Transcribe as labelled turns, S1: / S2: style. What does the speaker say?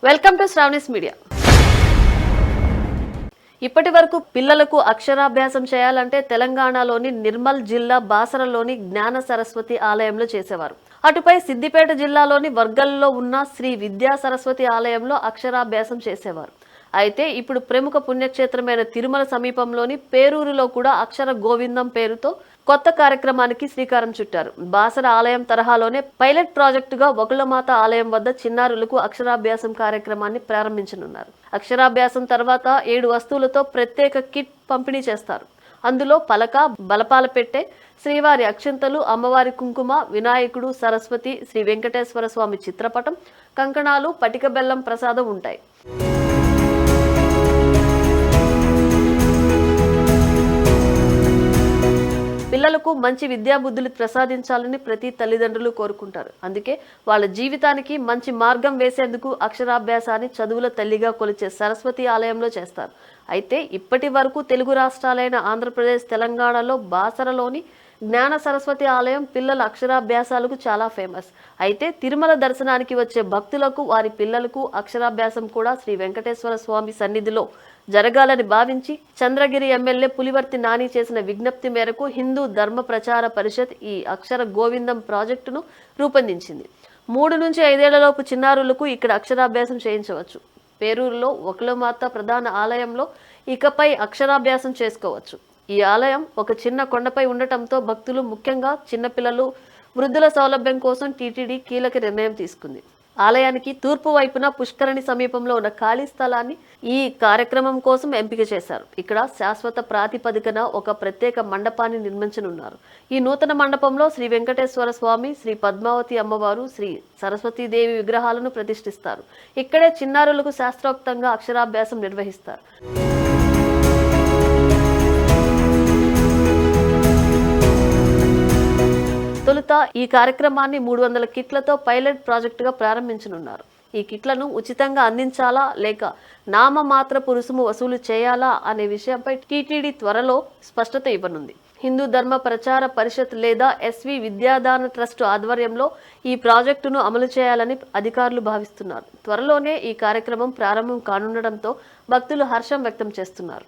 S1: Welcome to Sravani's media. ఇప్పటి వరకు పిల్లలకు అక్షరాభ్యాసం చేయాలంటే తెలంగాణలోని నిర్మల్ జిల్లా బాసరలోని జ్ఞాన సరస్వతి ఆలయంలో చేసేవారు. అటుపై సిద్దిపేట జిల్లాలోని వర్గల్లో ఉన్న శ్రీ విద్యా సరస్వతి ఆలయంలో అక్షరాభ్యాసం చేసేవారు. అయితే ఇప్పుడు ప్రముఖ పుణ్యక్షేత్రమైన తిరుమల సమీపంలోని పేరూరులో కూడా అక్షర గోవిందం పేరుతో కొత్త కార్యక్రమానికి శ్రీకారం చుట్టారు. బాసర ఆలయం తరహాలోనే పైలట్ ప్రాజెక్టుగా వకులమాత ఆలయం వద్ద చిన్నారులకు అక్షరాభ్యాసం కార్యక్రమాన్ని ప్రారంభించనున్నారు. అక్షరాభ్యాసం తర్వాత 7 వస్తువులతో ప్రత్యేక కిట్ పంపిణీ చేస్తారు. అందులో పలక, బలపాల పెట్టె, శ్రీవారి అక్షంతలు, అమ్మవారి కుంకుమ, వినాయకుడు, సరస్వతి, శ్రీ వెంకటేశ్వర స్వామి చిత్రపటం, కంకణాలు, పటిక బెల్లం ప్రసాదం ఉంటాయి. పిల్లలకు మంచి విద్యాబుద్ధులు ప్రసాదించాలని ప్రతి తల్లిదండ్రులు కోరుకుంటారు. అందుకే వాళ్ళ జీవితానికి మంచి మార్గం వేసేందుకు అక్షరాభ్యాసాన్ని చదువుల తల్లిగా కొలిచే సరస్వతి ఆలయంలో చేస్తారు. అయితే ఇప్పటి వరకు తెలుగు రాష్ట్రాలైన ఆంధ్రప్రదేశ్, తెలంగాణలో బాసరలోని జ్ఞాన సరస్వతి ఆలయం పిల్లల అక్షరాభ్యాసాలకు చాలా ఫేమస్. అయితే తిరుమల దర్శనానికి వచ్చే భక్తులకు, వారి పిల్లలకు అక్షరాభ్యాసం కూడా శ్రీ వెంకటేశ్వర స్వామి సన్నిధిలో జరగాలని భావించి చంద్రగిరి ఎమ్మెల్యే పులివర్తి నాని చేసిన విజ్ఞప్తి మేరకు హిందూ ధర్మ ప్రచార పరిషత్ ఈ అక్షర గోవిందం ప్రాజెక్టును రూపొందించింది. 3 నుంచి 5 ఏళ్లలోపు చిన్నారులకు ఇక్కడ అక్షరాభ్యాసం చేయించవచ్చు. పేరూరులో వకులమాత ప్రధాన ఆలయంలో ఇకపై అక్షరాభ్యాసం చేసుకోవచ్చు. ఈ ఆలయం ఒక చిన్న కొండపై ఉండటంతో భక్తులు, ముఖ్యంగా చిన్నపిల్లలు, వృద్ధుల సౌలభ్యం కోసం టీటీడీ కీలక నిర్ణయం తీసుకుంది. ఆలయానికి తూర్పు వైపున పుష్కరిణి సమీపంలో ఉన్న ఖాళీ స్థలాన్ని ఈ కార్యక్రమం కోసం ఎంపిక చేశారు. ఇక్కడ శాశ్వత ప్రాతిపదికన ఒక ప్రత్యేక మండపాన్ని నిర్మించనున్నారు. ఈ నూతన మండపంలో శ్రీ వెంకటేశ్వర స్వామి, శ్రీ పద్మావతి అమ్మవారు, శ్రీ సరస్వతీదేవి విగ్రహాలను ప్రతిష్ఠిస్తారు. ఇక్కడే చిన్నారులకు శాస్త్రోక్తంగా అక్షరాభ్యాసం నిర్వహిస్తారు. తొలుత ఈ కార్యక్రమాన్ని 300 కిట్లతో పైలట్ ప్రాజెక్టుగా ప్రారంభించనున్నారు. ఈ కిట్లను ఉచితంగా అందించాలా లేక నామమాత్రపు రుసుము వసూలు చేయాలా అనే విషయంపై టీటీడీ త్వరలో స్పష్టత ఇవ్వనుంది. హిందూ ధర్మ ప్రచార పరిషత్ లేదా ఎస్వి విద్యాదాన ట్రస్ట్ ఆధ్వర్యంలో ఈ ప్రాజెక్టును అమలు చేయాలని అధికారులు భావిస్తున్నారు. త్వరలోనే ఈ కార్యక్రమం ప్రారంభం కానుండటంతో భక్తులు హర్షం వ్యక్తం చేస్తున్నారు.